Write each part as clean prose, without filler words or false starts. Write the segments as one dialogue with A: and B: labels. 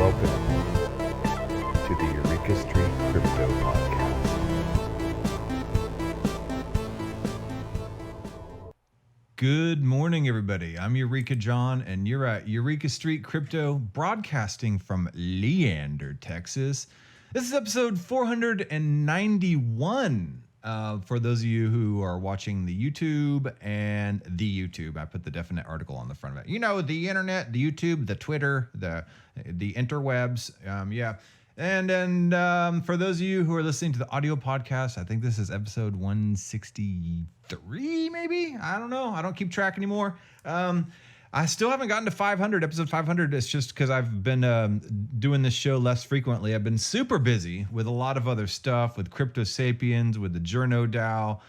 A: Welcome to the Eureka Street Crypto Podcast.
B: Good morning, everybody. I'm Eureka John, and you're at Eureka Street Crypto, broadcasting from Leander, Texas. This is episode 491. For those of you who are watching the YouTube and the YouTube, I put the definite article on the front of it. You know, the internet, the YouTube, the Twitter, the interwebs. And then for those of you who are listening to the audio podcast, I think this is episode 163, maybe? I don't know. I don't keep track anymore. I still haven't gotten to 500, episode 500. It's just because I've been doing this show less frequently. I've been super busy with a lot of other stuff, with Crypto Sapiens, with the journodao.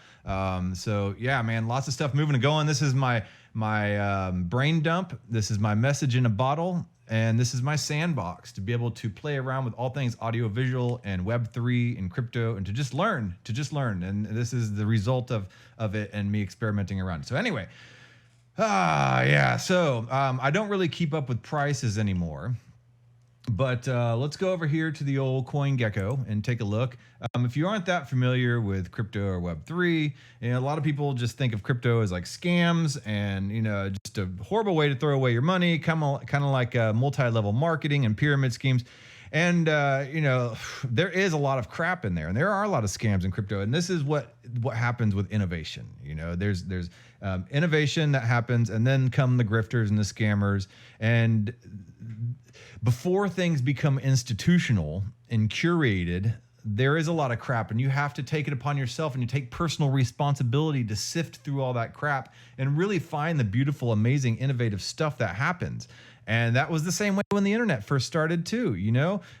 B: So yeah, man, lots of stuff moving and going. This is my brain dump. This is my message in a bottle. And this is my sandbox to be able to play around with all things audiovisual and Web3 and crypto and to just learn. And this is the result of it and me experimenting around. So anyway, so I don't really keep up with prices anymore. But let's go over here to the old CoinGecko and take a look. If you aren't that familiar with crypto or Web3, a lot of people just think of crypto as like scams and, just a horrible way to throw away your money, kind of like multi-level marketing and pyramid schemes. And, there is a lot of crap in there, and there are a lot of scams in crypto. And this is what happens with innovation. There's innovation that happens, and then come the grifters and the scammers. And before things become institutional and curated, there is a lot of crap, and you have to take it upon yourself, and you take personal responsibility to sift through all that crap and really find the beautiful, amazing, innovative stuff that happens. And that was the same way when the internet first started too,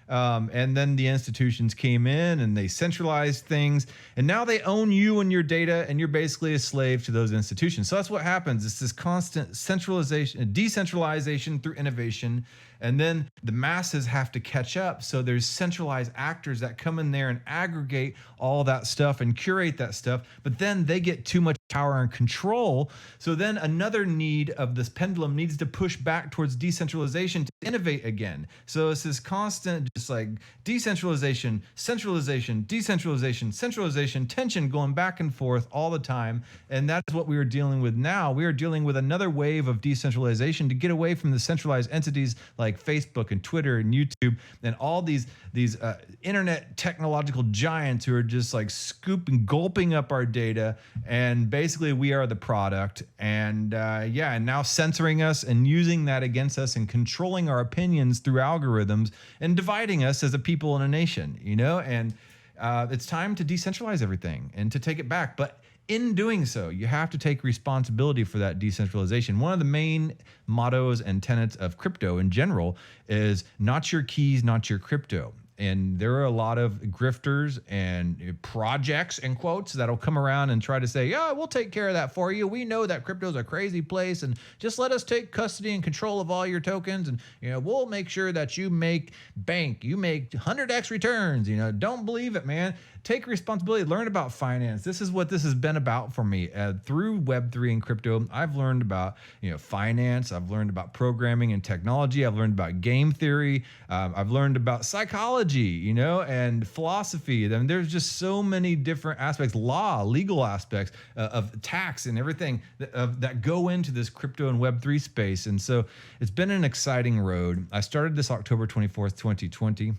B: and then the institutions came in and they centralized things, and now they own you and your data, and you're basically a slave to those institutions. So that's what happens. It's this constant centralization, decentralization through innovation. And then the masses have to catch up. So there's centralized actors that come in there and aggregate all that stuff and curate that stuff. But then they get too much power and control. So then another need of this pendulum needs to push back towards decentralization to innovate again. So it's this constant just like decentralization, centralization, decentralization, centralization, tension going back and forth all the time. And that's what we are dealing with now. We are dealing with another wave of decentralization to get away from the centralized entities like Facebook and Twitter and YouTube and all these internet technological giants who are just like gulping up our data, and basically we are the product, and and now censoring us and using that against us and controlling our opinions through algorithms and dividing us as a people and a nation, and it's time to decentralize everything and to take it back. But in doing so, you have to take responsibility for that decentralization. One of the main mottos and tenets of crypto in general is not your keys, not your crypto. And there are a lot of grifters and projects, in quotes, that'll come around and try to say, yeah, we'll take care of that for you. We know that crypto's a crazy place, and just let us take custody and control of all your tokens. And, we'll make sure that you make 100x returns. Don't believe it, man. Take responsibility, learn about finance. This is what this has been about for me. Through Web3 and crypto, I've learned about, finance. I've learned about programming and technology. I've learned about game theory. I've learned about psychology, and philosophy. I mean, there's just so many different aspects, legal aspects of tax and everything that go into this crypto and Web3 space. And so it's been an exciting road. I started this October 24th, 2020.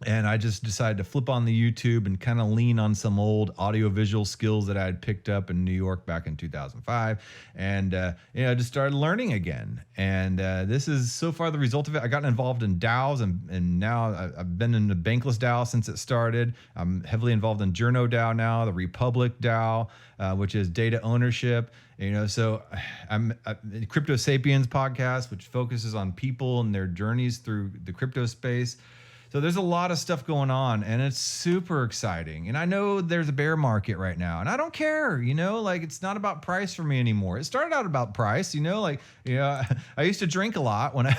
B: And I just decided to flip on the YouTube and kind of lean on some old audiovisual skills that I had picked up in New York back in 2005. And, just started learning again. And this is so far the result of it. I got involved in DAOs, and now I've been in the Bankless DAO since it started. I'm heavily involved in journodao now, the Republic DAO, which is data ownership. So I'm at Crypto Sapiens podcast, which focuses on people and their journeys through the crypto space. So there's a lot of stuff going on, and it's super exciting. And I know there's a bear market right now, and I don't care, it's not about price for me anymore. It started out about price, I used to drink a lot when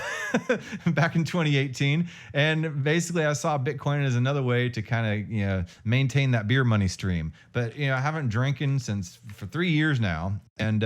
B: back in 2018. And basically I saw Bitcoin as another way to kind of, maintain that beer money stream. But, I haven't drinking for 3 years now. And,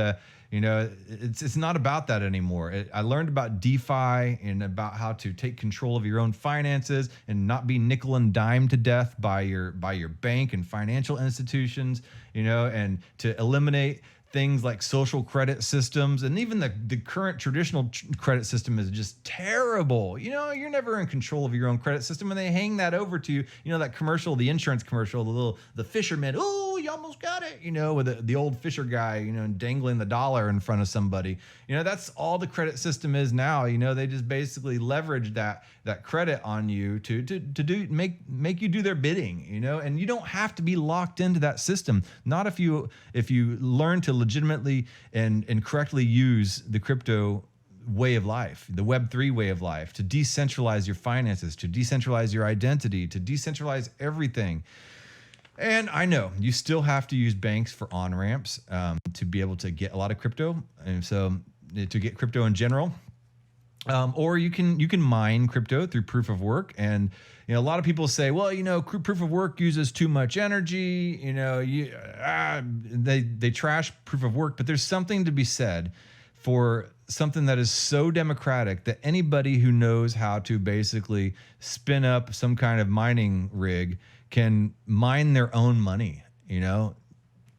B: It's not about that anymore. I learned about DeFi and about how to take control of your own finances and not be nickel and dime to death by your bank and financial institutions, and to eliminate things like social credit systems, and even the current traditional credit system is just terrible. You're never in control of your own credit system, and they hang that over to you. That commercial, the insurance commercial, the fisherman. Oh, you almost got it. With the old fisher guy, dangling the dollar in front of somebody. That's all the credit system is now. They just basically leverage that credit on you to make you do their bidding. And you don't have to be locked into that system. Not if you learn to legitimately and correctly use the crypto way of life, the Web3 way of life, to decentralize your finances, to decentralize your identity, to decentralize everything. And I know you still have to use banks for on-ramps to be able to get a lot of crypto, and so to get crypto in general. Or you can mine crypto through proof of work. And a lot of people say, well, proof of work uses too much energy. They trash proof of work, but there's something to be said for something that is so democratic that anybody who knows how to basically spin up some kind of mining rig can mine their own money,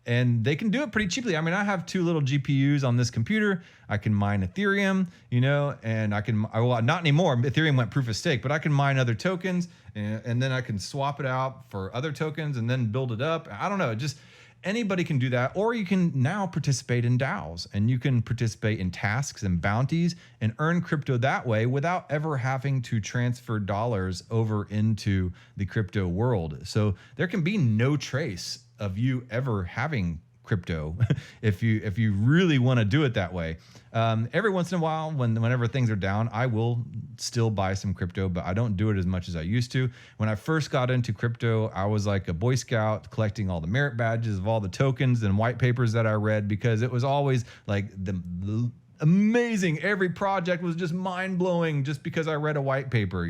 B: and they can do it pretty cheaply. I mean, I have 2 little GPUs on this computer. I can mine Ethereum, and not anymore. Ethereum went proof of stake, but I can mine other tokens, and then I can swap it out for other tokens and then build it up. I don't know. Just anybody can do that. Or you can now participate in DAOs, and you can participate in tasks and bounties and earn crypto that way without ever having to transfer dollars over into the crypto world. So there can be no trace of you ever having crypto if you really want to do it that way. Every once in a while, whenever things are down, I will still buy some crypto, but I don't do it as much as I used to. When I first got into crypto, I was like a Boy Scout collecting all the merit badges of all the tokens and white papers that I read, because it was always like the amazing. Every project was just mind-blowing just because I read a white paper,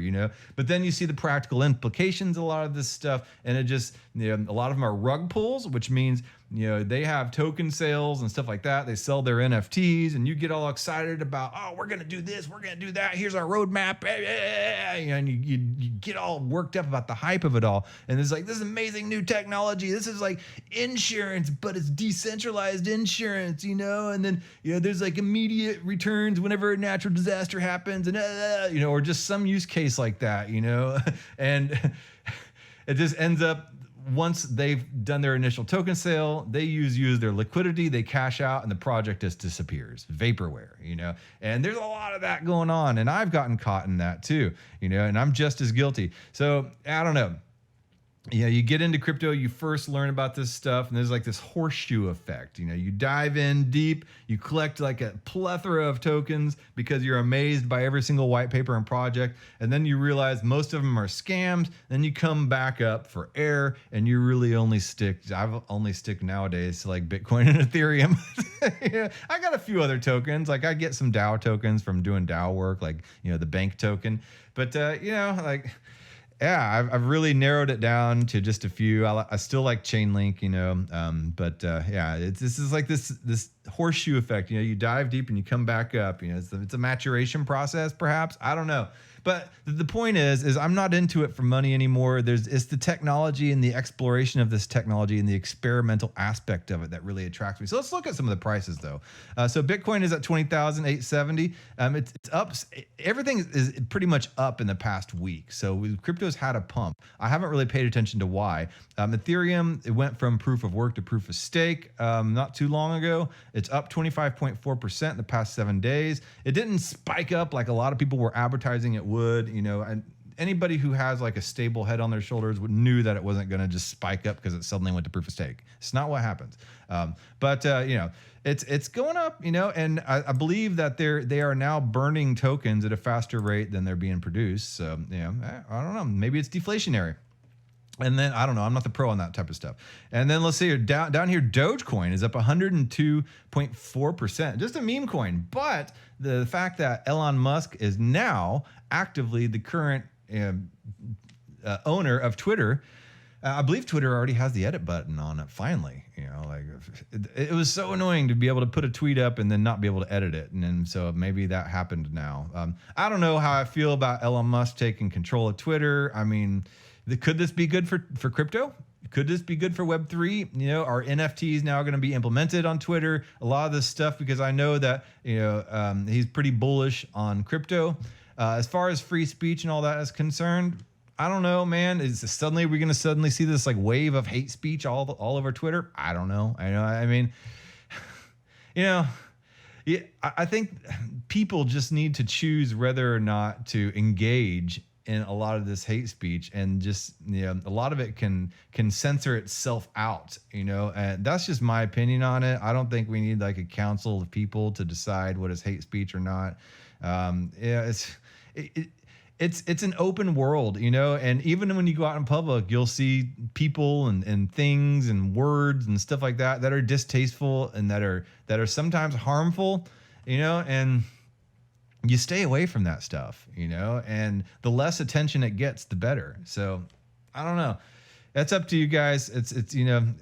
B: But then you see the practical implications of a lot of this stuff, and it just, a lot of them are rug pulls, which means, they have token sales and stuff like that. They sell their NFTs, and you get all excited about, oh, we're going to do this, we're going to do that, here's our roadmap, and you get all worked up about the hype of it all. And it's like, this is amazing new technology. This is like insurance, but it's decentralized insurance, and then, there's like immediate returns whenever a natural disaster happens, and, or just some use case like that, and it just ends up, once they've done their initial token sale, they use their liquidity, they cash out, and the project just disappears. Vaporware, and there's a lot of that going on, and I've gotten caught in that too, and I'm just as guilty. So I don't know. You get into crypto, you first learn about this stuff, and there's like this horseshoe effect. You dive in deep, you collect like a plethora of tokens because you're amazed by every single white paper and project, and then you realize most of them are scams. Then you come back up for air, and you really I've only stick nowadays to like Bitcoin and Ethereum. I got a few other tokens, like I get some DAO tokens from doing DAO work, like the bank token, but yeah, I've really narrowed it down to just a few. I still like Chainlink, but this is like this horseshoe effect. You dive deep and you come back up. It's a maturation process, perhaps. I don't know. But the point is I'm not into it for money anymore. It's the technology and the exploration of this technology and the experimental aspect of it that really attracts me. So let's look at some of the prices, though. So Bitcoin is at 20,870. It's up. Everything is pretty much up in the past week. So crypto's had a pump. I haven't really paid attention to why. Ethereum, it went from proof of work to proof of stake not too long ago. It's up 25.4% in the past 7 days. It didn't spike up like a lot of people were advertising it would, and anybody who has like a stable head on their shoulders knew that it wasn't going to just spike up because it suddenly went to proof of stake. It's not what happens. But it's going up, and I believe that they are now burning tokens at a faster rate than they're being produced. So, I don't know, maybe it's deflationary. And then, I don't know, I'm not the pro on that type of stuff. And then let's see here, down here, Dogecoin is up 102.4%. Just a meme coin. But the fact that Elon Musk is now actively the current owner of Twitter I believe Twitter already has the edit button on it. Finally, like it was so annoying to be able to put a tweet up and then not be able to edit it. And then so maybe that happened now. I don't know how I feel about Elon Musk taking control of Twitter. I mean, could this be good for crypto? Could this be good for Web3? Are NFTs now going to be implemented on Twitter? A lot of this stuff, because I know that he's pretty bullish on crypto. As far as free speech and all that is concerned, I don't know, man. We're going to suddenly see this like wave of hate speech all over Twitter? I don't know. I mean, I think people just need to choose whether or not to engage in a lot of this hate speech, and just a lot of it can censor itself out, and that's just my opinion on it. I don't think we need like a council of people to decide what is hate speech or not. It's an open world, and even when you go out in public, you'll see people and things and words and stuff like that are distasteful and that are sometimes harmful, and you stay away from that stuff, and the less attention it gets, the better. So I don't know. That's up to you guys. It's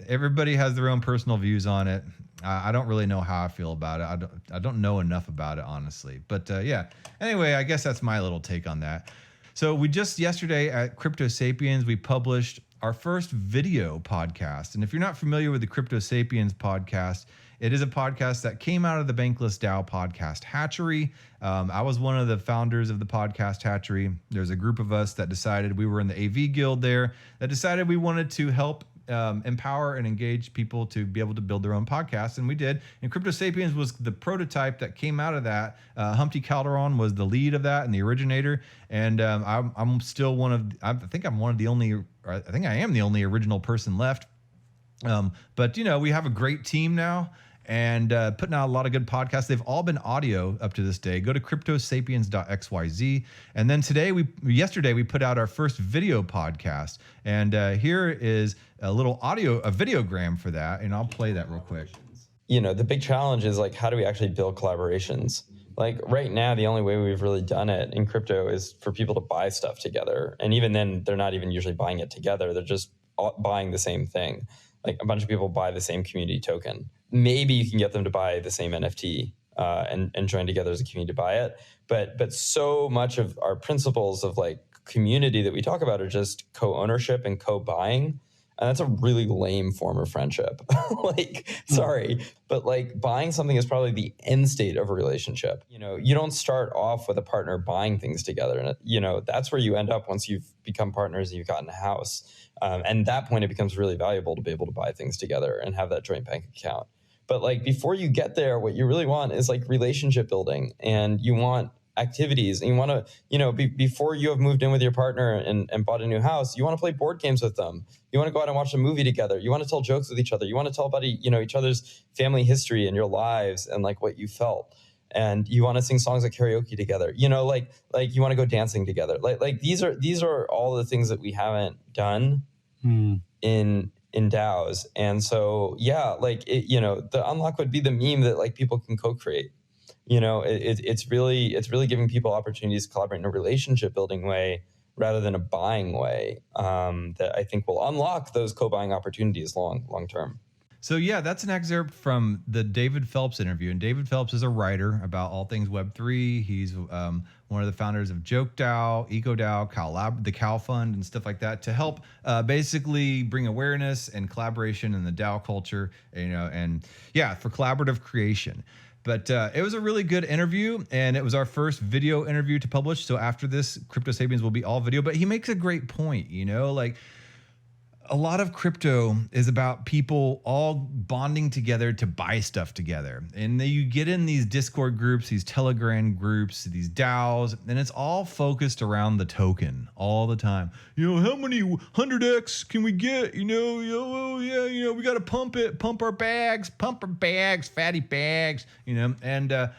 B: everybody has their own personal views on it. I don't really know how I feel about it. I don't know enough about it, honestly. But yeah. Anyway, I guess that's my little take on that. So we just yesterday at Crypto Sapiens, we published our first video podcast. And if you're not familiar with the Crypto Sapiens podcast, it is a podcast that came out of the Bankless DAO podcast hatchery. I was one of the founders of the podcast hatchery. There's a group of us that decided, we were in the AV guild there, that decided we wanted to help empower and engage people to be able to build their own podcasts, and we did. And Crypto Sapiens was the prototype that came out of that. Humpty Calderon was the lead of that and the originator. And I'm still I think I am the only original person left. But we have a great team now, and putting out a lot of good podcasts. They've all been audio up to this day. Go to cryptosapiens.xyz. And then yesterday we put out our first video podcast. And here is a videogram for that. And I'll play that real quick.
C: The big challenge is like, how do we actually build collaborations? Like right now, the only way we've really done it in crypto is for people to buy stuff together. And even then, they're not even usually buying it together. They're just buying the same thing. Like a bunch of people buy the same community token. Maybe you can get them to buy the same NFT and join together as a community to buy it. But so much of our principles of like community that we talk about are just co-ownership and co-buying. And that's a really lame form of friendship. Sorry, but like buying something is probably the end state of a relationship. You don't start off with a partner buying things together. And, that's where you end up once you've become partners and you've gotten a house. And at that point, it becomes really valuable to be able to buy things together and have that joint bank account. But like before you get there, what you really want is like relationship building, and you want activities, and you want to, before you have moved in with your partner and bought a new house, you want to play board games with them. You want to go out and watch a movie together. You want to tell jokes with each other. You want to tell about, each other's family history and your lives and like what you felt. And you want to sing songs at karaoke together. Like you want to go dancing together. Like these are all the things that we haven't done in DAOs. And so, yeah, the unlock would be the meme that like people can co-create. It's really giving people opportunities to collaborate in a relationship building way rather than a buying way, that I think will unlock those co-buying opportunities long term.
B: So yeah, that's an excerpt from the David Phelps interview. And David Phelps is a writer about all things Web3. He's one of the founders of JokeDAO, EcoDAO, the Cow Fund, and stuff like that to help basically bring awareness and collaboration in the DAO culture, and yeah, for collaborative creation. But it was a really good interview, and it was our first video interview to publish. So after this, Crypto Sapiens will be all video. But he makes a great point, like a lot of crypto is about people all bonding together to buy stuff together. And then you get in these Discord groups, these Telegram groups, these DAOs, and it's all focused around the token all the time. How many 100x can we get? We got to pump our bags, fatty bags, and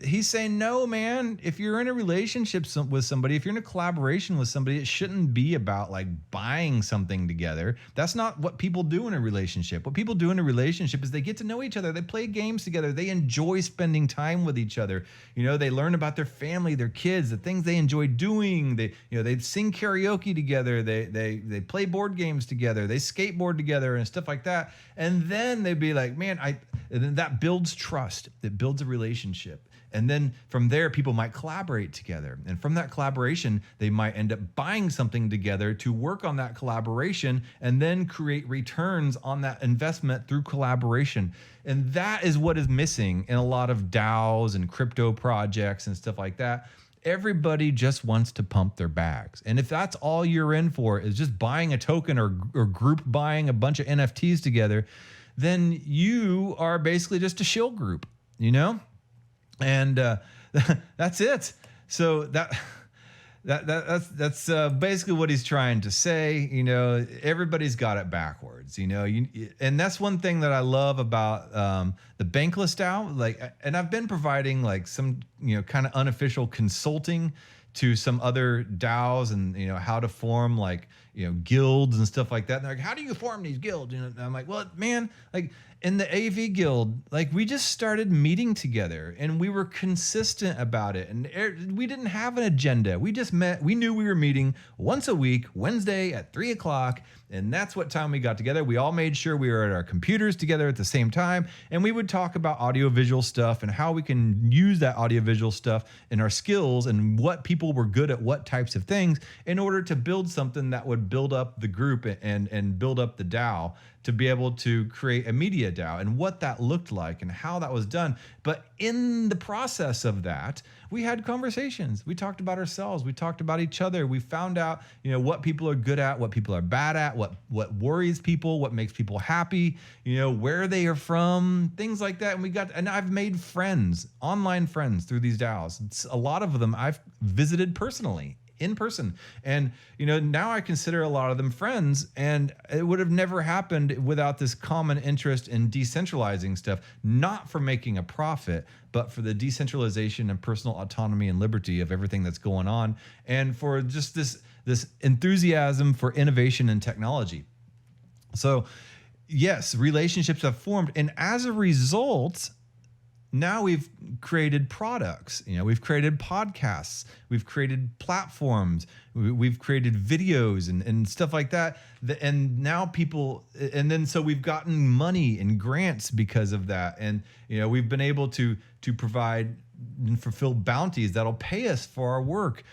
B: he's saying, no, man, if you're in a relationship with somebody, if you're in a collaboration with somebody, it shouldn't be about like buying something together. That's not what people do in a relationship. What people do in a relationship is they get to know each other. They play games together. They enjoy spending time with each other. You know, they learn about their family, their kids, the things they enjoy doing. They sing karaoke together. They play board games together. They skateboard together and stuff like that. And then they'd be like, man, and then that builds trust. It builds a relationship. And then from there, people might collaborate together. And from that collaboration, they might end up buying something together to work on that collaboration and then create returns on that investment through collaboration. And that is what is missing in a lot of DAOs and crypto projects and stuff like that. Everybody just wants to pump their bags. And if that's all you're in for is just buying a token or group buying a bunch of NFTs together, then you are basically just a shill group, you know? And that's it. So that's basically what he's trying to say. You know, everybody's got it backwards. You know, and that's one thing that I love about the Bankless DAO. Like, and I've been providing like some kind of unofficial consulting to some other DAOs and how to form like guilds and stuff like that. And they're like, how do you form these guilds? And I'm like, well, man, like in the AV guild, like we just started meeting together and we were consistent about it. And we didn't have an agenda. We just met. We knew we were meeting once a week, Wednesday at 3:00. And that's what time we got together. We all made sure we were at our computers together at the same time. And we would talk about audiovisual stuff and how we can use that audiovisual stuff in our skills and what people were good at what types of things in order to build something that would build up the group and build up the DAO to be able to create a media DAO and what that looked like and how that was done. But in the process of that, we had conversations. We talked about ourselves. We talked about each other. We found out, what people are good at, what people are bad at, what worries people, what makes people happy, where they are from, things like that. And I've made friends, online friends through these DAOs. A lot of them I've visited personally. In person. And, now I consider a lot of them friends, and it would have never happened without this common interest in decentralizing stuff, not for making a profit, but for the decentralization and personal autonomy and liberty of everything that's going on. And for just this enthusiasm for innovation and technology. So yes, relationships have formed. And as a result, now we've created products, we've created podcasts, we've created platforms, we've created videos and stuff like that. And now so we've gotten money and grants because of that. And, we've been able to provide and fulfill bounties that'll pay us for our work.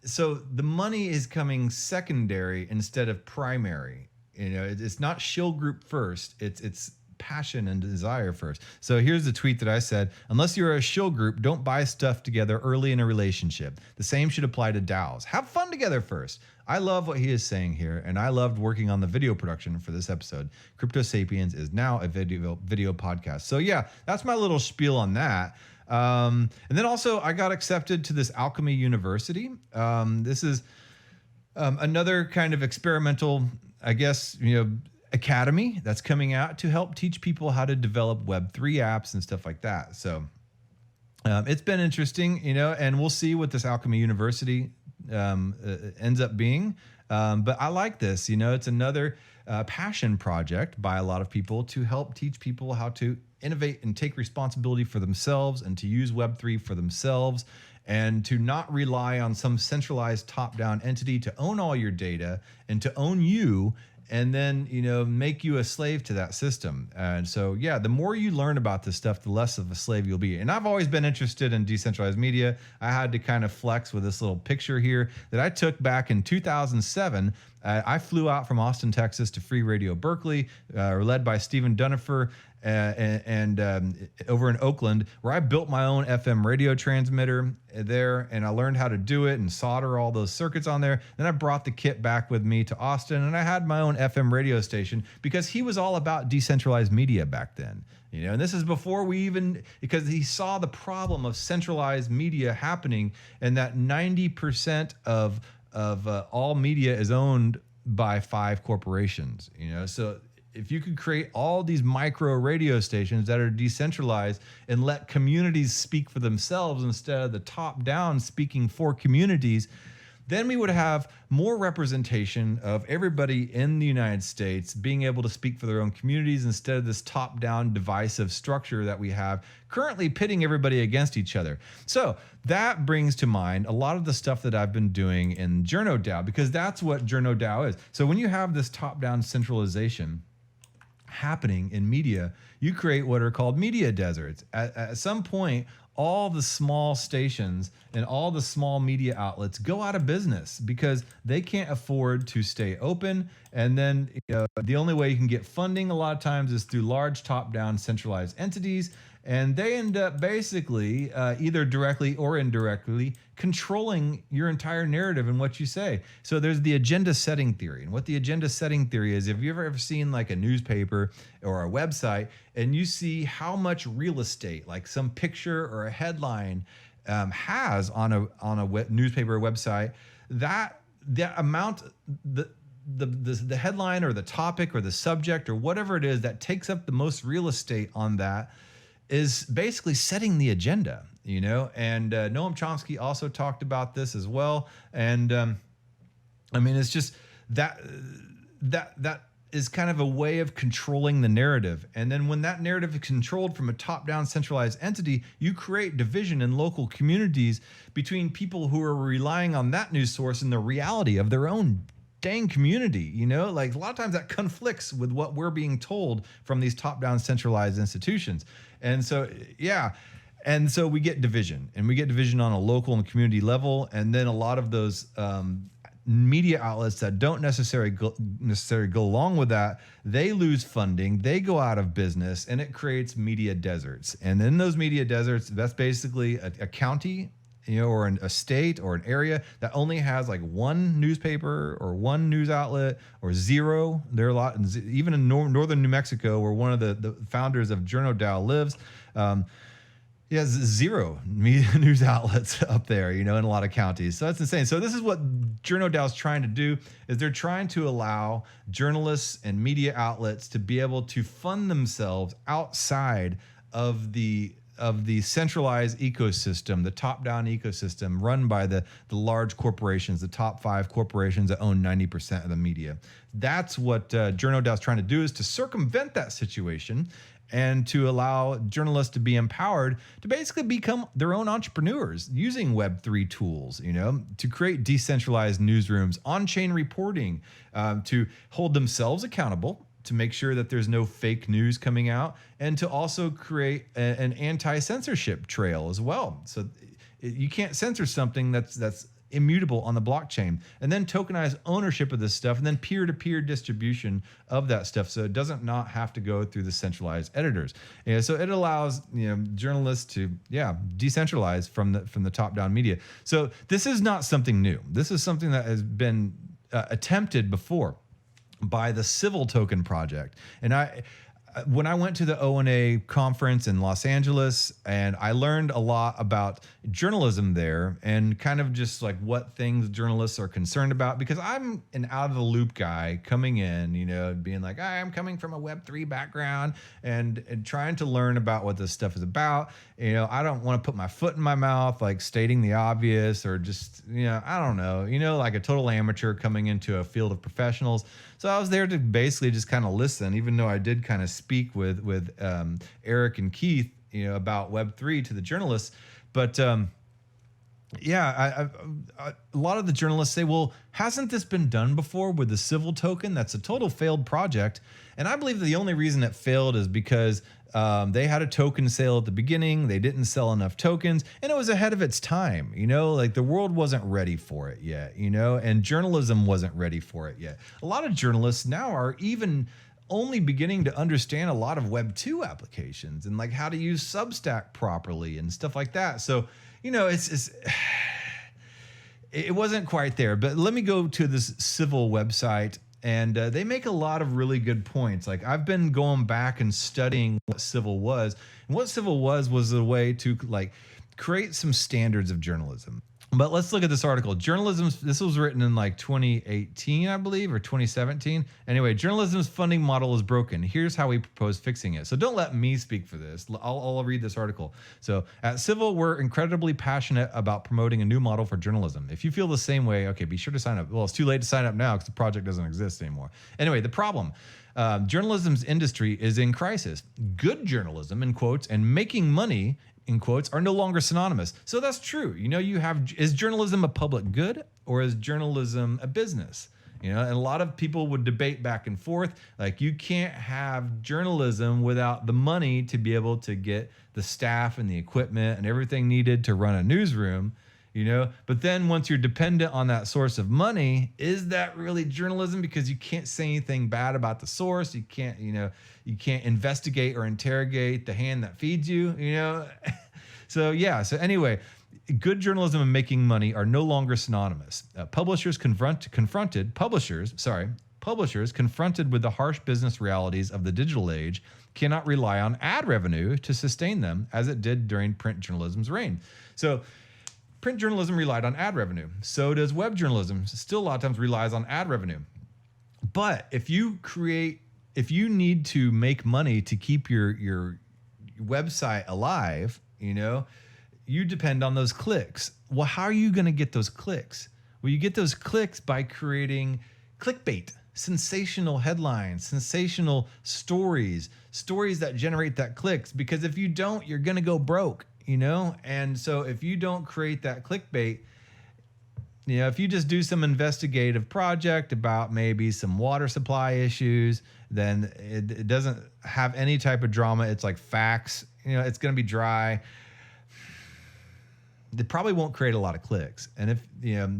B: So the money is coming secondary instead of primary. It's not shill group first. It's passion and desire first. So here's the tweet that I said: unless you're a shill group, don't buy stuff together early in a relationship. The same should apply to DAOs. Have fun together first. I love what he is saying here, and I loved working on the video production for this episode. Crypto Sapiens is now a video podcast. So yeah, that's my little spiel on that. And then also I got accepted to this Alchemy University. This is another kind of experimental, I guess, academy that's coming out to help teach people how to develop Web3 apps and stuff like that. So it's been interesting, and we'll see what this Alchemy University ends up being. But I like this, it's another passion project by a lot of people to help teach people how to innovate and take responsibility for themselves and to use Web3 for themselves and to not rely on some centralized top-down entity to own all your data and to own you and then, make you a slave to that system. And so, yeah, the more you learn about this stuff, the less of a slave you'll be. And I've always been interested in decentralized media. I had to kind of flex with this little picture here that I took back in 2007. I flew out from Austin, Texas to Free Radio Berkeley, led by Stephen Dunifer, and over in Oakland, where I built my own FM radio transmitter there, and I learned how to do it and solder all those circuits on there. Then I brought the kit back with me to Austin, and I had my own FM radio station because he was all about decentralized media back then. And this is before because he saw the problem of centralized media happening, and that 90% of all media is owned by 5 corporations. So if you could create all these micro radio stations that are decentralized and let communities speak for themselves instead of the top down speaking for communities, then we would have more representation of everybody in the United States being able to speak for their own communities instead of this top-down divisive structure that we have currently pitting everybody against each other. So that brings to mind a lot of the stuff that I've been doing in JournoDao, because that's what JournoDao is. So when you have this top-down centralization happening in media, you create what are called media deserts. At some point, all the small stations and all the small media outlets go out of business because they can't afford to stay open. And then the only way you can get funding a lot of times is through large top-down centralized entities. And they end up basically either directly or indirectly controlling your entire narrative and what you say. So there's the agenda setting theory. And what the agenda setting theory is, if you've ever seen like a newspaper or a website and you see how much real estate, like some picture or a headline has on a newspaper or website, that amount, the headline or the topic or the subject or whatever it is that takes up the most real estate on that is basically setting the agenda, and Noam Chomsky also talked about this as well. And I mean, it's just that is kind of a way of controlling the narrative. And then when that narrative is controlled from a top-down centralized entity, you create division in local communities between people who are relying on that news source and the reality of their own dang community. Like a lot of times that conflicts with what we're being told from these top-down centralized institutions. And so, and so we get division, and we get division on a local and community level. And then a lot of those media outlets that don't necessarily go along with that, they lose funding, they go out of business, and it creates media deserts. And in those media deserts, that's basically a county, or a state or an area that only has like one newspaper or one news outlet or zero. There are a lot, even in northern New Mexico, where one of the founders of JournoDao lives. He has zero news outlets up there, in a lot of counties. So that's insane. So this is what JournoDao is trying to do, is they're trying to allow journalists and media outlets to be able to fund themselves outside of the centralized ecosystem, the top-down ecosystem run by the large corporations, the top 5 corporations that own 90% of the media. That's what JournoDao is trying to do, is to circumvent that situation and to allow journalists to be empowered to basically become their own entrepreneurs using Web3 tools, to create decentralized newsrooms, on-chain reporting, to hold themselves accountable, to make sure that there's no fake news coming out, and to also create an anti-censorship trail as well. So you can't censor something that's immutable on the blockchain, and then tokenize ownership of this stuff, and then peer-to-peer distribution of that stuff, so it doesn't not have to go through the centralized editors. So it allows journalists to decentralize from the top-down media. So this is not something new. This is something that has been attempted before by the Civil Token Project. And when I went to the O&A conference in Los Angeles, and I learned a lot about journalism there and kind of just like what things journalists are concerned about, because I'm an out of the loop guy coming in, being like, I'm coming from a Web3 background and trying to learn about what this stuff is about. I don't want to put my foot in my mouth, like stating the obvious, or just, I don't know, like a total amateur coming into a field of professionals. So I was there to basically just kind of listen, even though I did kind of speak with Eric and Keith, about Web3 to the journalists. But a lot of the journalists say, well, hasn't this been done before with the Civil Token? That's a total failed project. And I believe the only reason it failed is because they had a token sale at the beginning. They didn't sell enough tokens, and it was ahead of its time. Like the world wasn't ready for it yet, and journalism wasn't ready for it yet. A lot of journalists now are even only beginning to understand a lot of Web2 applications and like how to use Substack properly and stuff like that. So, it wasn't quite there. But let me go to this Civil website. And they make a lot of really good points. Like I've been going back and studying what Civil was. And what Civil was a way to like create some standards of journalism. But let's look at this article. This was written in like 2018, I believe, or 2017. Anyway, journalism's funding model is broken. Here's how we propose fixing it. So don't let me speak for this. I'll read this article. So at Civil, we're incredibly passionate about promoting a new model for journalism. If you feel the same way, okay, be sure to sign up. Well, it's too late to sign up now because the project doesn't exist anymore. Anyway, the problem. Journalism's industry is in crisis. Good journalism, in quotes, and making money, in quotes, are no longer synonymous. So that's true. Is journalism a public good or is journalism a business? And a lot of people would debate back and forth. Like, you can't have journalism without the money to be able to get the staff and the equipment and everything needed to run a newsroom. But then once you're dependent on that source of money, is that really journalism? Because you can't say anything bad about the source. You can't investigate or interrogate the hand that feeds you, So anyway, good journalism and making money are no longer synonymous. Publishers confronted with the harsh business realities of the digital age cannot rely on ad revenue to sustain them as it did during print journalism's reign. So print journalism relied on ad revenue. So does web journalism. Still a lot of times relies on ad revenue. But if you need to make money to keep your website alive, you depend on those clicks. Well, how are you going to get those clicks? Well, you get those clicks by creating clickbait, sensational headlines, sensational stories that generate that clicks. Because if you don't, you're going to go broke. And so if you don't create that clickbait, if you just do some investigative project about maybe some water supply issues, then it doesn't have any type of drama. It's like facts, it's going to be dry. It probably won't create a lot of clicks. And if,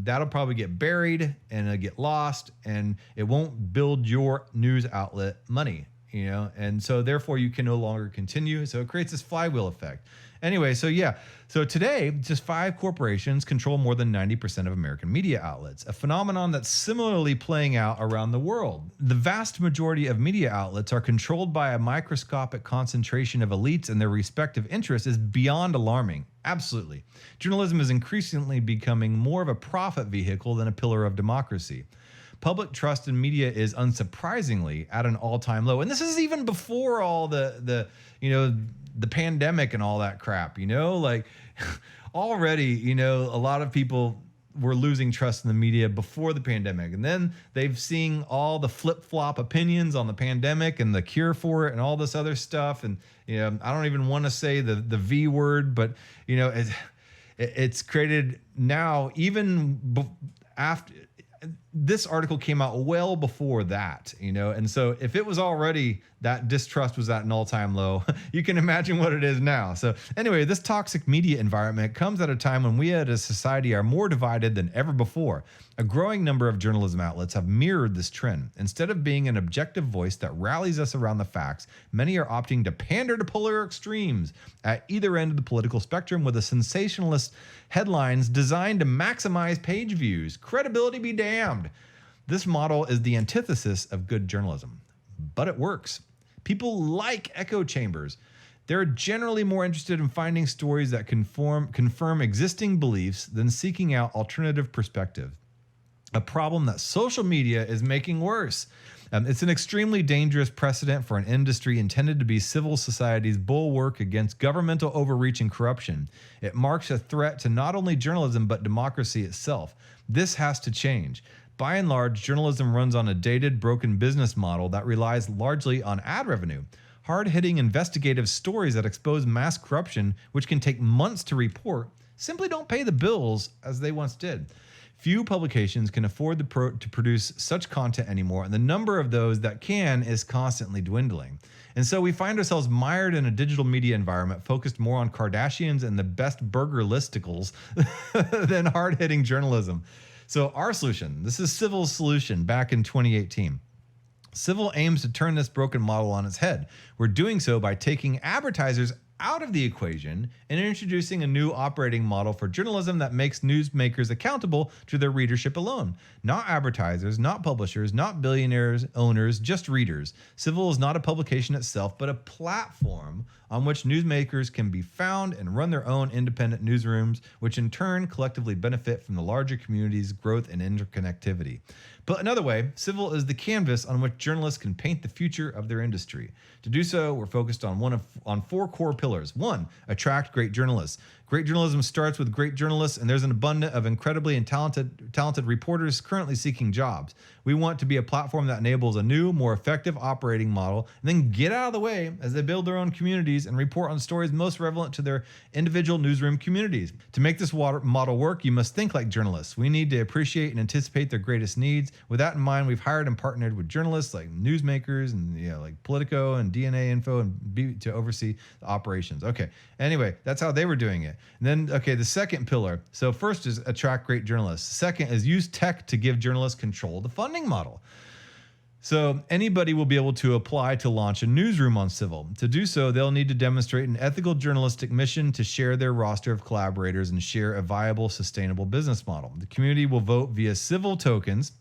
B: that'll probably get buried and it'll get lost and it won't build your news outlet money, and so therefore you can no longer continue. So it creates this flywheel effect. Anyway, so today, just 5 corporations control more than 90% of American media outlets, a phenomenon that's similarly playing out around the world. The vast majority of media outlets are controlled by a microscopic concentration of elites and their respective interests is beyond alarming. Absolutely. Journalism is increasingly becoming more of a profit vehicle than a pillar of democracy. Public trust in media is unsurprisingly at an all-time low. And this is even before all the pandemic and all that crap, like already, a lot of people were losing trust in the media before the pandemic. And then they've seen all the flip-flop opinions on the pandemic and the cure for it and all this other stuff. And, I don't even want to say the V word, but, it's created now, even after this article came out well before that, and so if it was already that distrust was at an all-time low, you can imagine what it is now. So anyway, this toxic media environment comes at a time when we as a society are more divided than ever before. A growing number of journalism outlets have mirrored this trend. Instead of being an objective voice that rallies us around the facts, many are opting to pander to polar extremes at either end of the political spectrum with a sensationalist headlines designed to maximize page views. Credibility be damned. This model is the antithesis of good journalism, but it works. People like echo chambers. They're generally more interested in finding stories that confirm existing beliefs than seeking out alternative perspective. A problem that social media is making worse. It's an extremely dangerous precedent for an industry intended to be civil society's bulwark against governmental overreach and corruption. It marks a threat to not only journalism, but democracy itself. This has to change. By and large, journalism runs on a dated, broken business model that relies largely on ad revenue. Hard-hitting investigative stories that expose mass corruption, which can take months to report, simply don't pay the bills as they once did. Few publications can afford to produce such content anymore, and the number of those that can is constantly dwindling. And so we find ourselves mired in a digital media environment focused more on Kardashians and the best burger listicles than hard-hitting journalism. So our solution, this is Civil's solution back in 2018. Civil aims to turn this broken model on its head. We're doing so by taking advertisers out of the equation and introducing a new operating model for journalism that makes newsmakers accountable to their readership alone. Not advertisers, not publishers, not billionaires, owners, just readers. Civil is not a publication itself, but a platform on which newsmakers can be found and run their own independent newsrooms, which in turn collectively benefit from the larger community's growth and interconnectivity. But another way, Civil is the canvas on which journalists can paint the future of their industry. To do so, we're focused on four core pillars. One, attract great journalists. Great journalism starts with great journalists, and there's an abundance of incredibly and talented reporters currently seeking jobs. We want to be a platform that enables a new, more effective operating model, and then get out of the way as they build their own communities and report on stories most relevant to their individual newsroom communities. To make this model work, you must think like journalists. We need to appreciate and anticipate their greatest needs. With that in mind, we've hired and partnered with journalists like newsmakers and like Politico and DNA Info and to oversee the operations. Okay. Anyway, that's how they were doing it. And then, okay, the second pillar. So first is attract great journalists. Second is use tech to give journalists control of the funding model. So anybody will be able to apply to launch a newsroom on Civil. To do so, they'll need to demonstrate an ethical journalistic mission to share their roster of collaborators and share a viable, sustainable business model. The community will vote via Civil tokens.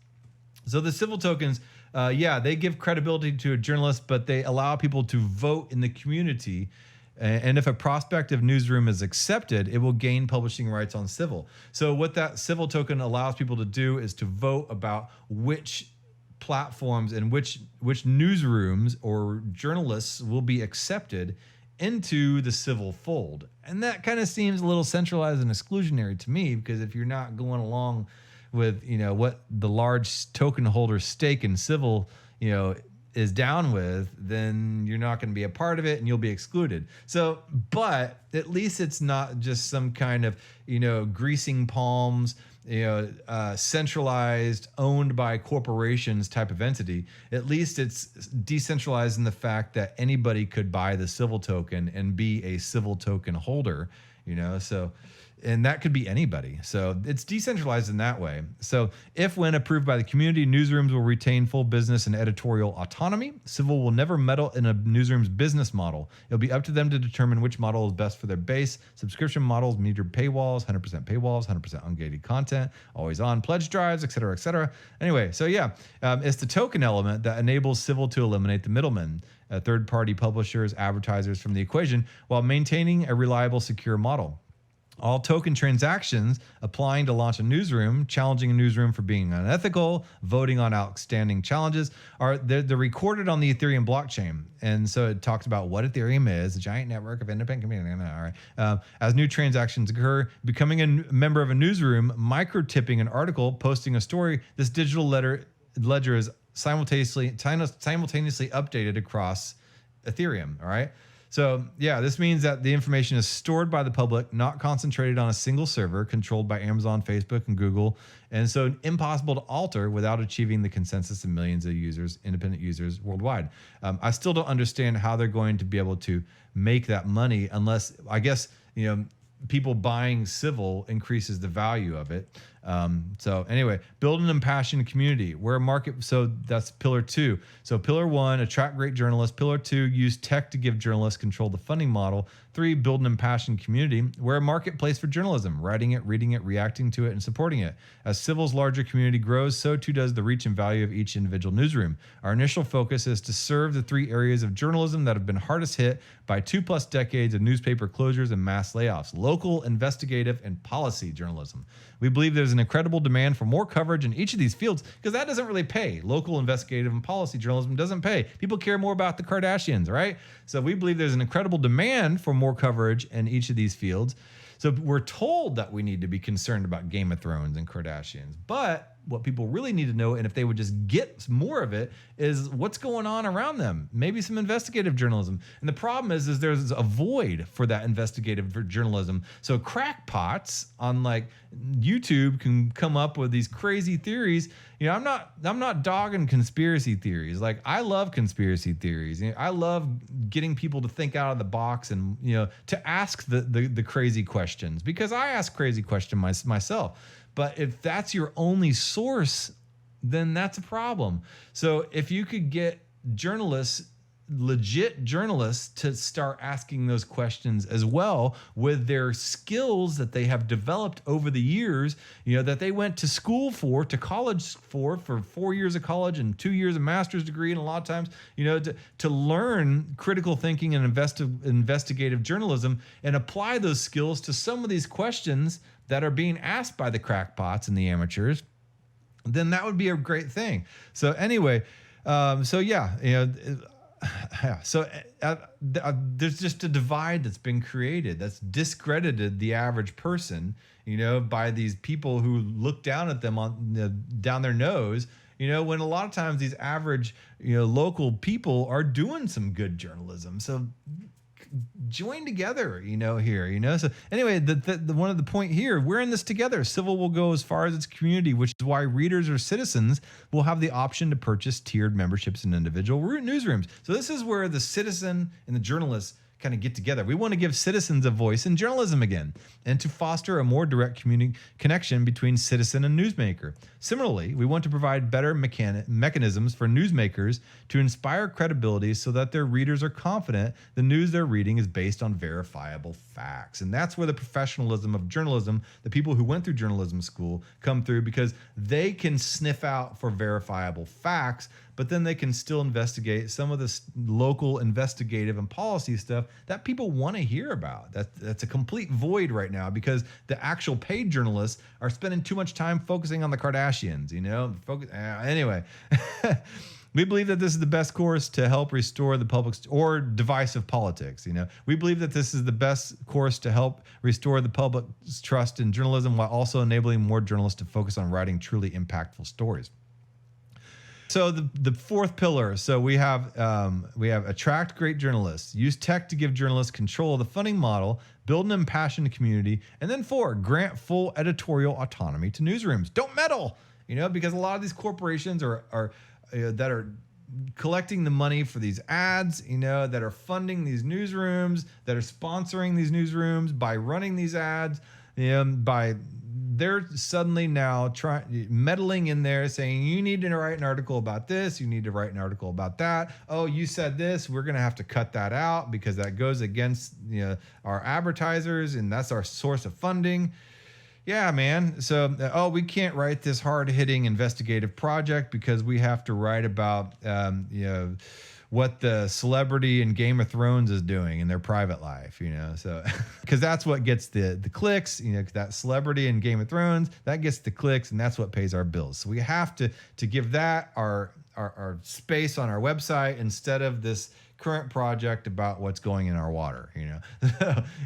B: So the Civil tokens, they give credibility to a journalist, but they allow people to vote in the community. And if a prospective newsroom is accepted, it will gain publishing rights on Civil. So what that Civil token allows people to do is to vote about which platforms and which newsrooms or journalists will be accepted into the Civil fold. And that kind of seems a little centralized and exclusionary to me, because if you're not going along with, what the large token holder's stake in Civil, is down with, then you're not going to be a part of it and you'll be excluded. So, but at least it's not just some kind of, greasing palms, centralized, owned by corporations type of entity. At least it's decentralized in the fact that anybody could buy the Civil token and be a Civil token holder, so. And that could be anybody. So it's decentralized in that way. So if, when approved by the community, newsrooms will retain full business and editorial autonomy. Civil will never meddle in a newsroom's business model. It'll be up to them to determine which model is best for their base. Subscription models, metered paywalls, 100% paywalls, 100% ungated content, always on pledge drives, et cetera, et cetera. Anyway, so it's the token element that enables Civil to eliminate the middlemen, third-party publishers, advertisers from the equation, while maintaining a reliable, secure model. All token transactions applying to launch a newsroom, challenging a newsroom for being unethical, voting on outstanding challenges, they're recorded on the Ethereum blockchain. And so it talks about what Ethereum is, a giant network of independent community. All right. As new transactions occur, becoming a member of a newsroom, micro-tipping an article, posting a story, this digital ledger is simultaneously updated across Ethereum. All right. So this means that the information is stored by the public, not concentrated on a single server controlled by Amazon, Facebook, and Google, and so impossible to alter without achieving the consensus of millions of users, independent users worldwide. I still don't understand how they're going to be able to make that money unless, I guess, people buying Civil increases the value of it. So anyway, build an impassioned community where a market. So that's pillar 2. So pillar 1, attract great journalists. Pillar 2, use tech to give journalists control the funding model. 3, build an impassioned community where a marketplace for journalism, writing it, reading it, reacting to it, and supporting it. As Civil's larger community grows, so too does the reach and value of each individual newsroom. Our initial focus is to serve the 3 areas of journalism that have been hardest hit by 2+ decades of newspaper closures and mass layoffs: local, investigative, and policy journalism. We believe there's an incredible demand for more coverage in each of these fields because that doesn't really pay. Local, investigative, and policy journalism doesn't pay. People care more about the Kardashians, right? So we believe there's an incredible demand for more coverage in each of these fields. So we're told that we need to be concerned about Game of Thrones and Kardashians. But what people really need to know, and if they would just get more of it, is what's going on around them. Maybe some investigative journalism. And the problem is there's a void for that investigative journalism. So crackpots on like YouTube can come up with these crazy theories. I'm not dogging conspiracy theories. Like, I love conspiracy theories. I love getting people to think out of the box and to ask the crazy questions, because I ask crazy questions myself. But if that's your only source, then that's a problem. So if you could get journalists legit journalists to start asking those questions as well with their skills that they have developed over the years, that they went to school to college for 4 years of college and 2 years of master's degree. And a lot of times, to learn critical thinking and investigative journalism and apply those skills to some of these questions that are being asked by the crackpots and the amateurs, then that would be a great thing. So anyway, there's just a divide that's been created that's discredited the average person, by these people who look down at them down their nose, when a lot of times these average, local people are doing some good journalism. So join together, here. So anyway, the one of the point here, we're in this together. Civil will go as far as its community, which is why readers or citizens will have the option to purchase tiered memberships in individual newsrooms. So this is where the citizen and the journalist kind of get together. We want to give citizens a voice in journalism again and to foster a more direct connection between citizen and newsmaker. Similarly, we want to provide better mechanisms for newsmakers to inspire credibility so that their readers are confident the news they're reading is based on verifiable facts. And that's where the professionalism of journalism, the people who went through journalism school, come through, because they can sniff out for verifiable facts, but then they can still investigate some of this local investigative and policy stuff that people want to hear about. That's a complete void right now because the actual paid journalists are spending too much time focusing on the Kardashians, anyway. We believe that this is the best course to help restore the public's or divisive politics. We believe that this is the best course to help restore the public's trust in journalism while also enabling more journalists to focus on writing truly impactful stories. So the fourth pillar, so we have attract great journalists, use tech to give journalists control of the funding model, build an impassioned community, and then 4, grant full editorial autonomy to newsrooms. Don't meddle, because a lot of these corporations are that are collecting the money for these ads, that are funding these newsrooms, that are sponsoring these newsrooms by running these ads, they're suddenly now meddling in there saying, you need to write an article about this. You need to write an article about that. Oh, you said this. We're going to have to cut that out because that goes against our advertisers and that's our source of funding. Yeah, man. So, we can't write this hard-hitting investigative project because we have to write about, what the celebrity in Game of Thrones is doing in their private life, so because that's what gets the clicks, that celebrity in Game of Thrones, that gets the clicks and that's what pays our bills. So we have to give that our space on our website instead of this current project about what's going in our water.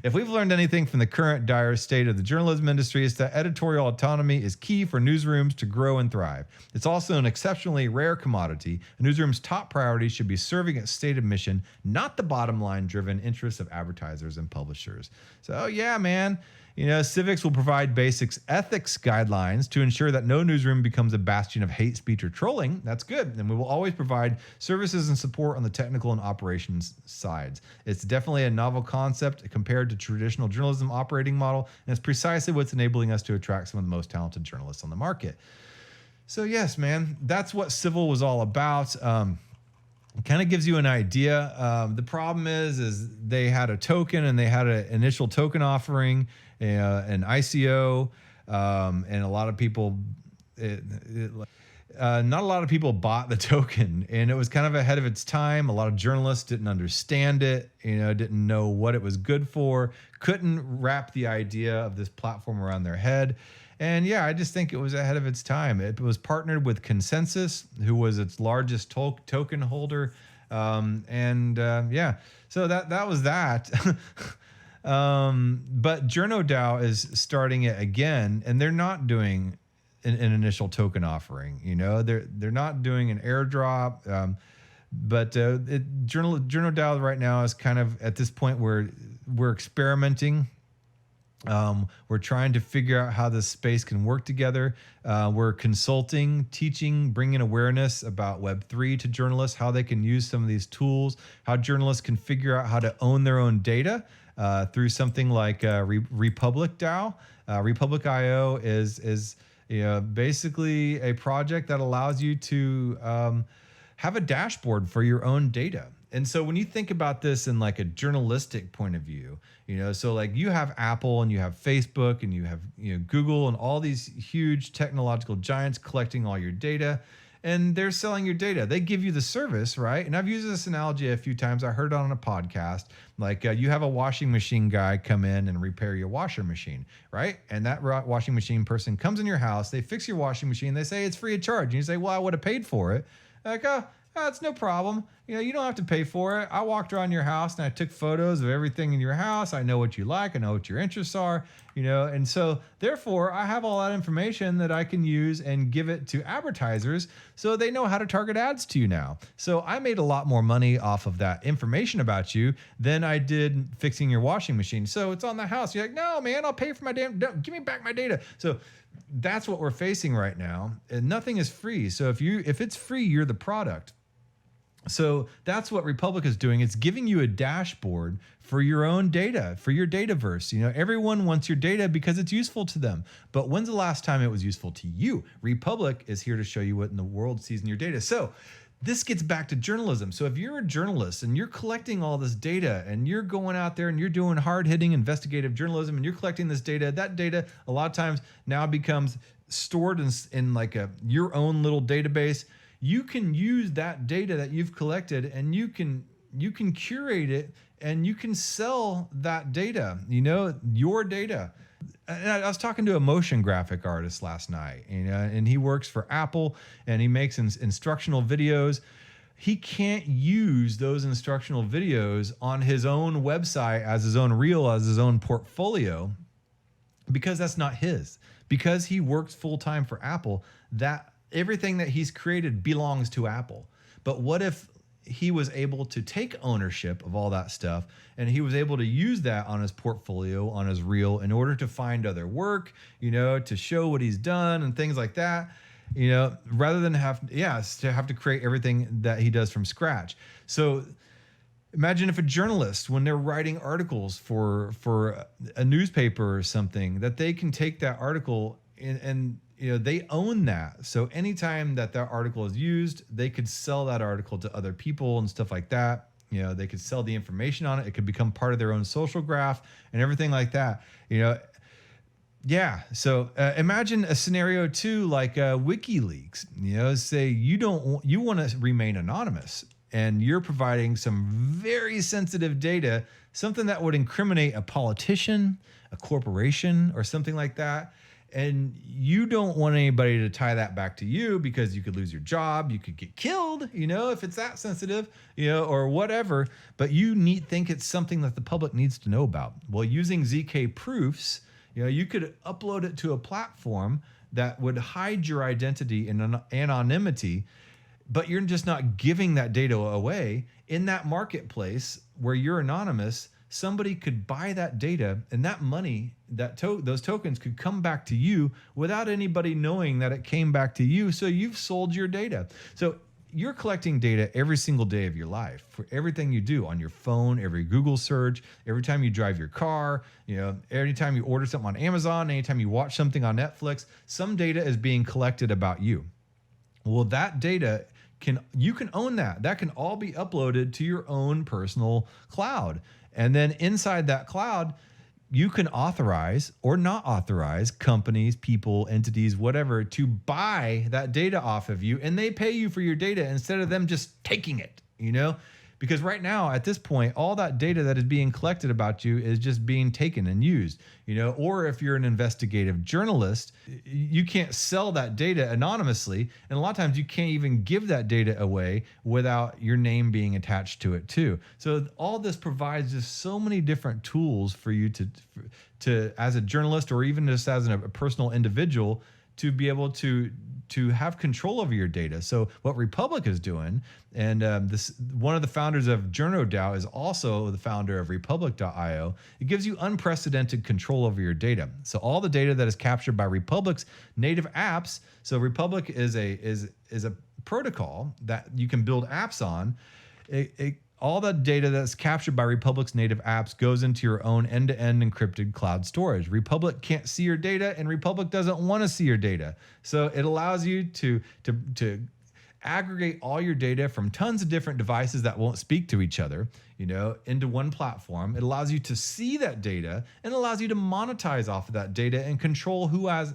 B: If we've learned anything from the current dire state of the journalism industry, it's that editorial autonomy is key for newsrooms to grow and thrive. It's also an exceptionally rare commodity. A newsroom's top priority should be serving its stated mission, not the bottom line driven interests of advertisers and publishers. So yeah, man. Civics will provide basic ethics guidelines to ensure that no newsroom becomes a bastion of hate speech or trolling. That's good. And we will always provide services and support on the technical and operations sides. It's definitely a novel concept compared to traditional journalism operating model, and it's precisely what's enabling us to attract some of the most talented journalists on the market. So yes, man, that's what Civil was all about. Kind of gives you an idea. The problem is they had a token and they had an initial token offering, an ICO, and a lot of people, not a lot of people bought the token, and it was kind of ahead of its time. A lot of journalists didn't understand it, didn't know what it was good for, couldn't wrap the idea of this platform around their head. And yeah, I just think it was ahead of its time. It was partnered with Consensus, who was its largest token holder. So that was that. But JournoDAO is starting it again, and they're not doing an initial token offering. They're not doing an airdrop. But JournoDAO right now is kind of at this point where we're experimenting. We're trying to figure out how this space can work together. We're consulting, teaching, bringing awareness about Web3 to journalists, how they can use some of these tools, how journalists can figure out how to own their own data through something like Republic DAO. Republic.io is basically a project that allows you to have a dashboard for your own data. And so when you think about this in like a journalistic point of view, so like you have Apple and you have Facebook and you have Google and all these huge technological giants collecting all your data, and they're selling your data. They give you the service, right? And I've used this analogy a few times. I heard it on a podcast. Like you have a washing machine guy come in and repair your washer machine, right? And that washing machine person comes in your house. They fix your washing machine. They say it's free of charge. And you say, well, I would have paid for it. Like, oh, it's no problem. You don't have to pay for it. I walked around your house and I took photos of everything in your house. I know what you like. I know what your interests are, and so therefore I have all that information that I can use and give it to advertisers so they know how to target ads to you now. So I made a lot more money off of that information about you than I did fixing your washing machine. So it's on the house. You're like, no, man, I'll pay for my give me back my data. So that's what we're facing right now. And nothing is free. So if it's free, you're the product. So that's what Republic is doing. It's giving you a dashboard for your own data, for your dataverse. Everyone wants your data because it's useful to them. But when's the last time it was useful to you? Republic is here to show you what in the world sees in your data. So this gets back to journalism. So if you're a journalist and you're collecting all this data and you're going out there and you're doing hard-hitting investigative journalism and you're collecting this data, that data a lot of times now becomes stored in like your own little database. You can use that data that you've collected and you can curate it and you can sell that data, your data. And I was talking to a motion graphic artist last night, and he works for Apple and he makes instructional videos. He can't use those instructional videos on his own website as his own reel, as his own portfolio, because that's not his. Because he works full-time for Apple, that everything that he's created belongs to Apple. But what if he was able to take ownership of all that stuff and he was able to use that on his portfolio, on his reel, in order to find other work, to show what he's done and things like that, rather than have to create everything that he does from scratch. So imagine if a journalist, when they're writing articles for a newspaper or something, that they can take that article and they own that. So anytime that article is used, they could sell that article to other people and stuff like that. They could sell the information on it. It could become part of their own social graph and everything like that. Yeah. So imagine a scenario too, like WikiLeaks. Say you want to remain anonymous, and you're providing some very sensitive data, something that would incriminate a politician, a corporation, or something like that. And you don't want anybody to tie that back to you because you could lose your job, you could get killed, if it's that sensitive, or whatever. But you think it's something that the public needs to know about. Well, using ZK proofs, you could upload it to a platform that would hide your identity in anonymity, but you're just not giving that data away. In that marketplace where you're anonymous, somebody could buy that data, and that money, those tokens could come back to you without anybody knowing that it came back to you. So you've sold your data. So you're collecting data every single day of your life for everything you do on your phone, every Google search, every time you drive your car, every time you order something on Amazon, anytime you watch something on Netflix, some data is being collected about you. Well, that data you can own that. That can all be uploaded to your own personal cloud. And then inside that cloud, you can authorize or not authorize companies, people, entities, whatever, to buy that data off of you, and they pay you for your data instead of them just taking it, Because right now, at this point, all that data that is being collected about you is just being taken and used, or if you're an investigative journalist, you can't sell that data anonymously. And a lot of times you can't even give that data away without your name being attached to it too. So all this provides just so many different tools for you to as a journalist, or even just as a personal individual, to be able to have control over your data. So what Republic is doing, and one of the founders of JournodAO is also the founder of Republic.io. It gives you unprecedented control over your data. So all the data that is captured by Republic's native apps. So Republic is a protocol that you can build apps on. All the data that's captured by Republic's native apps goes into your own end-to-end encrypted cloud storage. Republic can't see your data, and Republic doesn't want to see your data. So it allows you to aggregate all your data from tons of different devices that won't speak to each other, into one platform. It allows you to see that data and allows you to monetize off of that data and control who has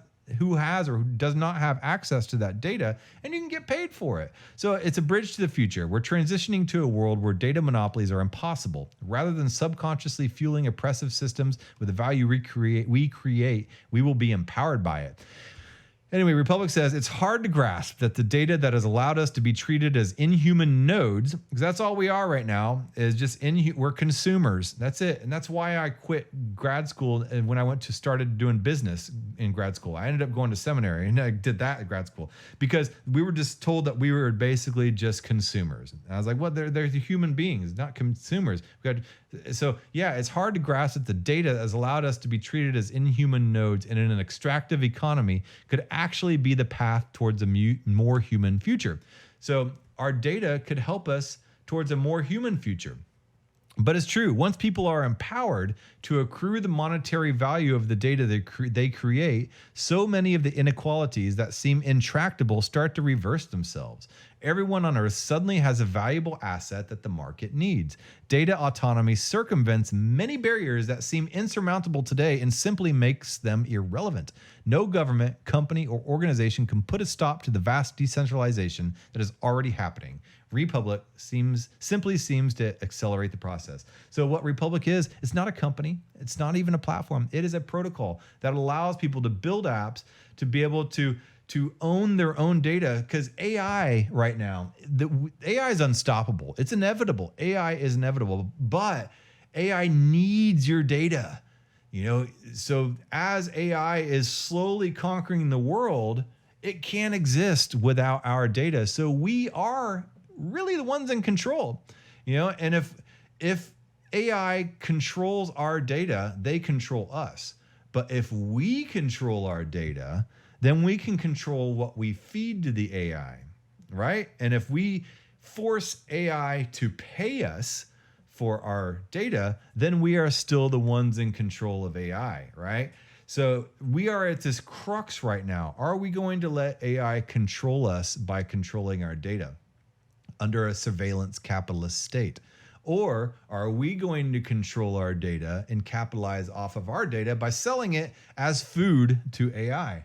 B: or who does not have access to that data, and you can get paid for it. So it's a bridge to the future. We're transitioning to a world where data monopolies are impossible. Rather than subconsciously fueling oppressive systems with the value we create, we will be empowered by it. Anyway, Republic says it's hard to grasp that the data that has allowed us to be treated as inhuman nodes, because that's all we are right now, is just we're consumers. That's it. And that's why I quit grad school. And when I started doing business in grad school, I ended up going to seminary, and I did that at grad school because we were just told that we were basically just consumers. And I was like, well, they're human beings, not consumers. So yeah, it's hard to grasp that the data has allowed us to be treated as inhuman nodes and in an extractive economy could actually be the path towards a more human future. So our data could help us towards a more human future. But it's true, once people are empowered to accrue the monetary value of the data they create, so many of the inequalities that seem intractable start to reverse themselves. Everyone on Earth suddenly has a valuable asset that the market needs. Data autonomy circumvents many barriers that seem insurmountable today and simply makes them irrelevant. No government, company, or organization can put a stop to the vast decentralization that is already happening. Republic simply seems to accelerate the process. So what Republic is, it's not a company. It's not even a platform. It is a protocol that allows people to build apps to be able to own their own data, because AI right now, AI is unstoppable. It's inevitable. AI is inevitable, but AI needs your data. So as AI is slowly conquering the world, it can't exist without our data. So we are really the ones in control, and if AI controls our data, they control us. But if we control our data, then we can control what we feed to the AI, right? And if we force AI to pay us for our data, then we are still the ones in control of AI, right? So we are at this crux right now. Are we going to let AI control us by controlling our data under a surveillance capitalist state? Or are we going to control our data and capitalize off of our data by selling it as food to AI?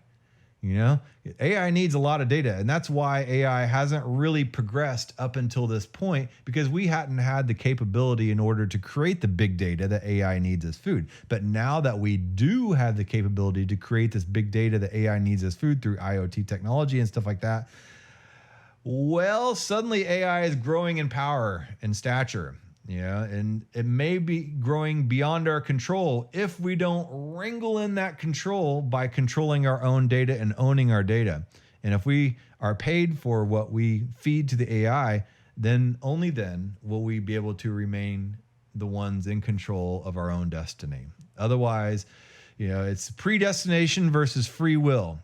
B: AI needs a lot of data, and that's why AI hasn't really progressed up until this point, because we hadn't had the capability in order to create the big data that AI needs as food. But now that we do have the capability to create this big data that AI needs as food through IoT technology and stuff like that, well, suddenly AI is growing in power and stature. And it may be growing beyond our control if we don't wrangle in that control by controlling our own data and owning our data. And if we are paid for what we feed to the AI, then only then will we be able to remain the ones in control of our own destiny. Otherwise, it's predestination versus free will.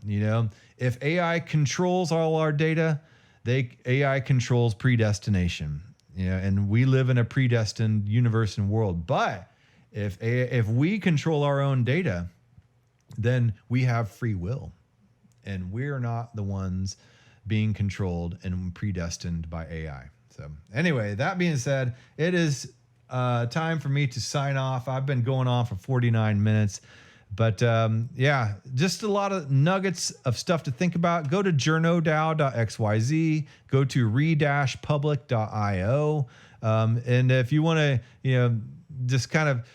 B: If AI controls all our data, AI controls predestination. And we live in a predestined universe and world. But if we control our own data, then we have free will. And we're not the ones being controlled and predestined by AI. So anyway, that being said, it is time for me to sign off. I've been going on for 49 minutes. But yeah, just a lot of nuggets of stuff to think about. Go to journodao.xyz. Go to re-public.io. And if you want to, just kind of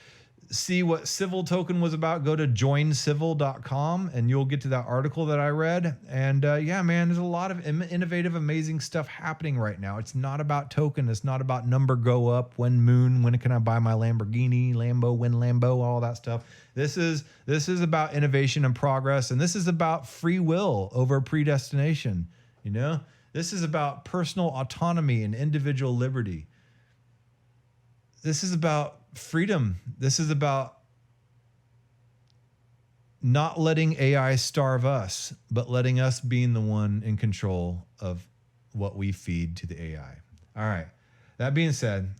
B: see what Civil Token was about, go to joincivil.com and you'll get to that article that I read. And yeah, man, there's a lot of innovative, amazing stuff happening right now. It's not about token. It's not about number go up, when moon, when can I buy my Lamborghini, Lambo, when Lambo, all that stuff. This is about innovation and progress. And this is about free will over predestination. This is about personal autonomy and individual liberty. This is about freedom. This is about not letting AI starve us, but letting us being the one in control of what we feed to the AI. All right. That being said,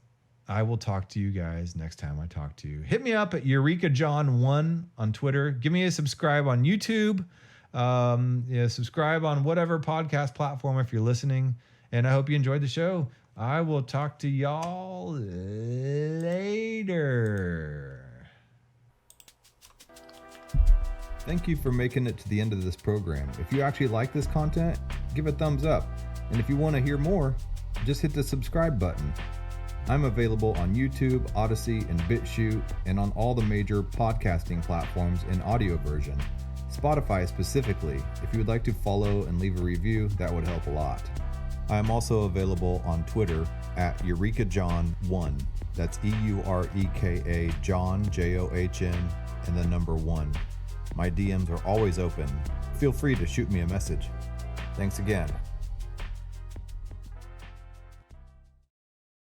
B: I will talk to you guys next time I talk to you. Hit me up at EurekaJohn1 on Twitter. Give me a subscribe on YouTube. Subscribe on whatever podcast platform if you're listening. And I hope you enjoyed the show. I will talk to y'all later. Thank you for making it to the end of this program. If you actually like this content, give a thumbs up. And if you want to hear more, just hit the subscribe button. I'm available on YouTube, Odyssey, and BitChute, and on all the major podcasting platforms in audio version. Spotify specifically. If you would like to follow and leave a review, that would help a lot. I am also available on Twitter at EurekaJohn1. That's EUREKA John, JOHN, and the number 1. My DMs are always open. Feel free to shoot me a message. Thanks again.